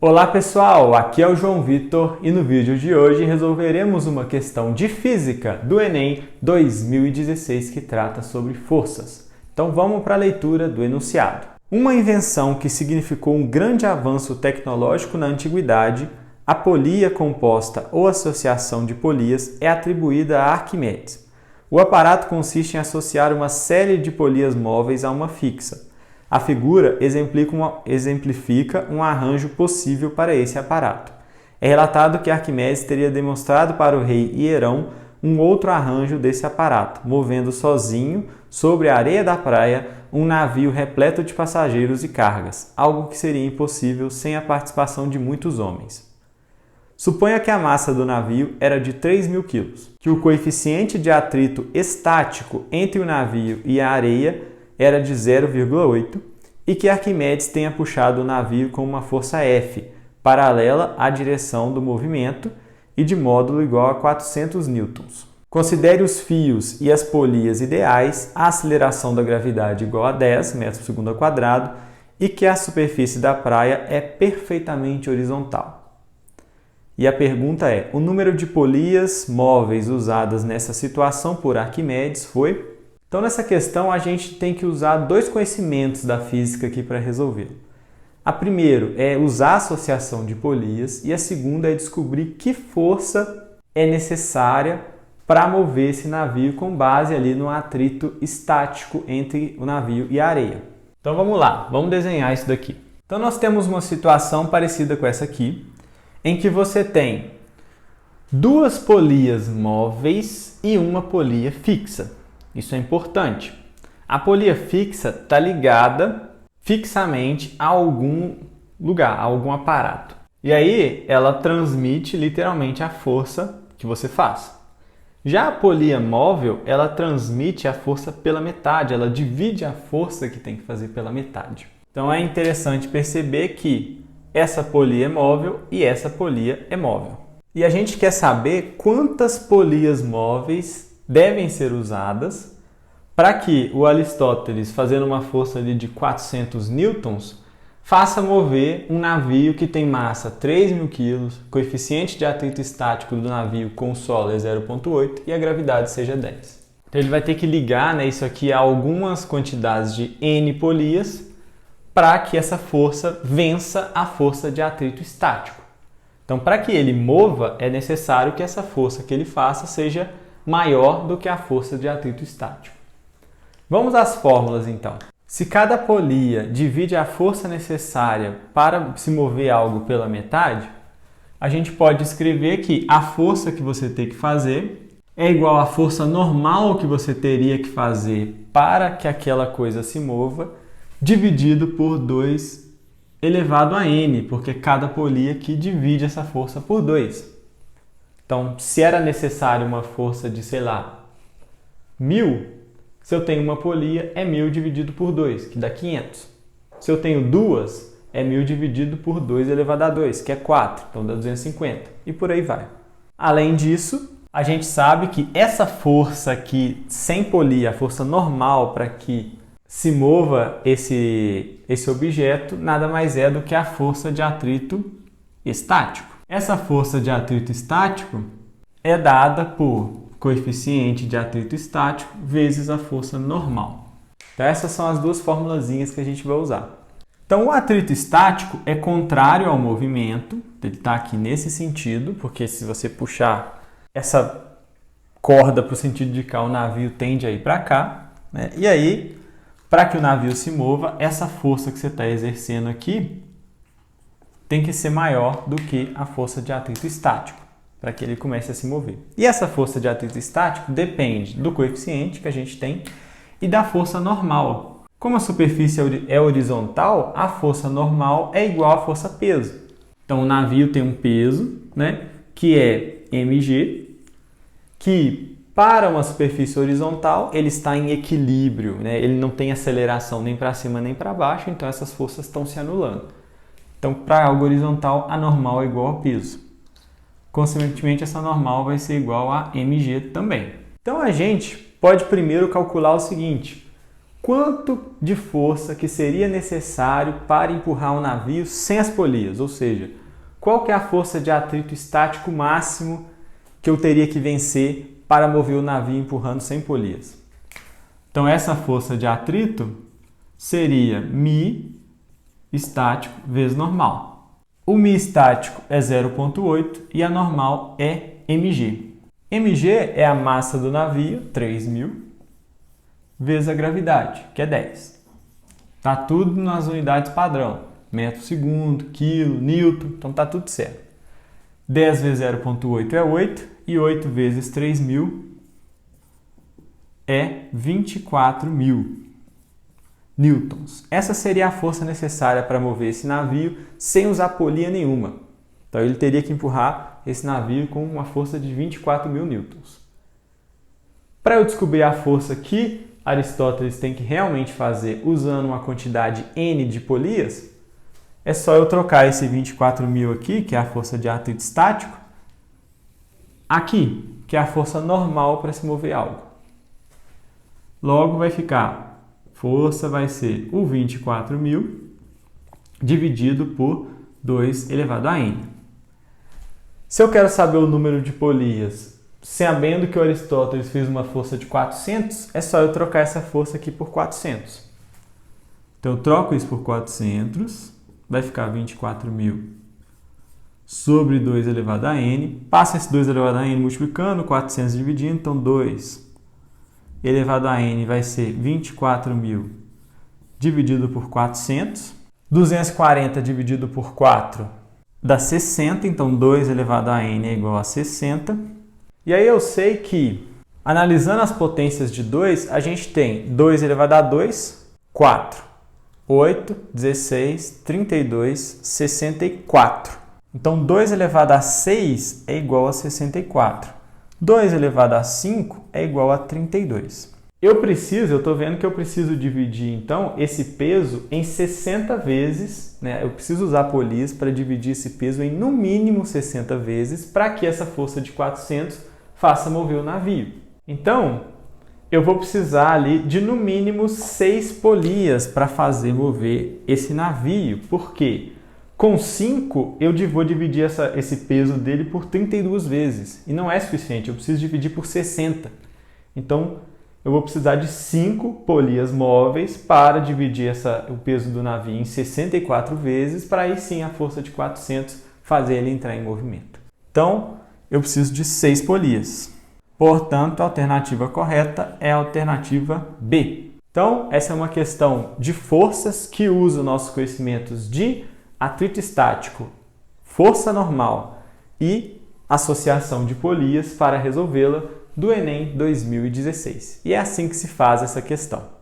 Olá pessoal, aqui é o João Vitor e no vídeo de hoje resolveremos uma questão de física do Enem 2016 que trata sobre forças. Então vamos para a leitura do enunciado. Uma invenção que significou um grande avanço tecnológico na antiguidade, a polia composta ou associação de polias é atribuída a Arquimedes. O aparato consiste em associar uma série de polias móveis a uma fixa. A figura exemplifica um arranjo possível para esse aparato. É relatado que Arquimedes teria demonstrado para o rei Hierão um outro arranjo desse aparato, movendo sozinho, sobre a areia da praia, um navio repleto de passageiros e cargas, algo que seria impossível sem a participação de muitos homens. Suponha que a massa do navio era de 3.000 kg, que o coeficiente de atrito estático entre o navio e a areia era de 0,8 e que Arquimedes tenha puxado o navio com uma força F, paralela à direção do movimento e de módulo igual a 400 newtons. Considere os fios e as polias ideais, a aceleração da gravidade igual a 10 metros por segundo ao quadrado e que a superfície da praia é perfeitamente horizontal. E a pergunta é, o número de polias móveis usadas nessa situação por Arquimedes foi... Então, nessa questão, a gente tem que usar dois conhecimentos da física aqui para resolvê-lo. A primeira é usar a associação de polias e a segunda é descobrir que força é necessária para mover esse navio com base ali no atrito estático entre o navio e a areia. Então, vamos lá, vamos desenhar isso daqui. Então, nós temos uma situação parecida com essa aqui, em que você tem duas polias móveis e uma polia fixa. Isso é importante. A polia fixa está ligada fixamente a algum lugar, a algum aparato. E aí ela transmite literalmente a força que você faz. Já a polia móvel, ela transmite a força pela metade, ela divide a força que tem que fazer pela metade. Então é interessante perceber que essa polia é móvel e essa polia é móvel. E a gente quer saber quantas polias móveis devem ser usadas para que o Aristóteles, fazendo uma força ali de 400 newtons, faça mover um navio que tem massa 3.000 kg, coeficiente de atrito estático do navio com o solo é 0,8 e a gravidade seja 10. Então ele vai ter que ligar, isso aqui a algumas quantidades de N polias para que essa força vença a força de atrito estático. Então, para que ele mova, é necessário que essa força que ele faça seja maior do que a força de atrito estático. Vamos às fórmulas, então. Se cada polia divide a força necessária para se mover algo pela metade, a gente pode escrever que a força que você tem que fazer é igual à força normal que você teria que fazer para que aquela coisa se mova, dividido por 2 elevado a n, porque cada polia aqui divide essa força por 2. Então, se era necessário uma força de, 1.000, se eu tenho uma polia, é 1.000 dividido por 2, que dá 500. Se eu tenho duas, é 1.000 dividido por 2 elevado a 2, que é 4, então dá 250. E por aí vai. Além disso, a gente sabe que essa força aqui, sem polia, a força normal para que se mova esse objeto, nada mais é do que a força de atrito estático. Essa força de atrito estático é dada por coeficiente de atrito estático vezes a força normal. Então, essas são as duas formulazinhas que a gente vai usar. Então, o atrito estático é contrário ao movimento, ele está aqui nesse sentido, porque se você puxar essa corda para o sentido de cá, o navio tende a ir para cá, E aí, para que o navio se mova, essa força que você está exercendo aqui tem que ser maior do que a força de atrito estático, para que ele comece a se mover. E essa força de atrito estático depende do coeficiente que a gente tem e da força normal. Como a superfície é horizontal, a força normal é igual à força peso. Então o navio tem um peso, que é mg, que para uma superfície horizontal ele está em equilíbrio, ele não tem aceleração nem para cima nem para baixo, então essas forças estão se anulando. Então, para algo horizontal, a normal é igual a peso. Consequentemente, essa normal vai ser igual a mg também. Então, a gente pode primeiro calcular o seguinte: quanto de força que seria necessário para empurrar um navio sem as polias, ou seja, qual que é a força de atrito estático máximo que eu teria que vencer para mover o navio empurrando sem polias. Então essa força de atrito seria μ estático vezes normal. O μ estático é 0,8 e a normal é mg. mg é a massa do navio, 3.000, vezes a gravidade, que é 10. Tá tudo nas unidades padrão, metro segundo, quilo, newton, então tá tudo certo. 10 vezes 0,8 é 8 e 8 vezes 3.000 é 24.000 newtons. Essa seria a força necessária para mover esse navio sem usar polia nenhuma. Então ele teria que empurrar esse navio com uma força de 24.000 newtons. Para eu descobrir a força que Aristóteles tem que realmente fazer usando uma quantidade n de polias, é só eu trocar esse 24.000 aqui, que é a força de atrito estático, aqui, que é a força normal para se mover algo. Logo vai ficar, força vai ser o 24.000 dividido por 2 elevado a n. Se eu quero saber o número de polias, sabendo que o Aristóteles fez uma força de 400, é só eu trocar essa força aqui por 400. Então eu troco isso por 400, vai ficar 24.000 sobre 2 elevado a n. Passa esse 2 elevado a n multiplicando, 400 dividindo, então 2 elevado a n vai ser 24.000 dividido por 400. 240 dividido por 4 dá 60, então 2 elevado a n é igual a 60. E aí eu sei que, analisando as potências de 2, a gente tem 2 elevado a 2, 4, 8, 16, 32, 64. Então 2 elevado a 6 é igual a 64. 2 elevado a 5 é igual a 32. Eu estou vendo que eu preciso dividir, então, esse peso em 60 vezes, né? Eu preciso usar polias para dividir esse peso em, no mínimo, 60 vezes, para que essa força de 400 faça mover o navio. Então, eu vou precisar ali de, no mínimo, 6 polias para fazer mover esse navio. Por quê? Com 5, eu vou dividir esse peso dele por 32 vezes. E não é suficiente, eu preciso dividir por 60. Então, eu vou precisar de 5 polias móveis para dividir o peso do navio em 64 vezes, para aí sim a força de 400 fazer ele entrar em movimento. Então, eu preciso de 6 polias. Portanto, a alternativa correta é a alternativa B. Então, essa é uma questão de forças que usa nossos conhecimentos de atrito estático, força normal e associação de polias para resolvê-la do Enem 2016. E é assim que se faz essa questão.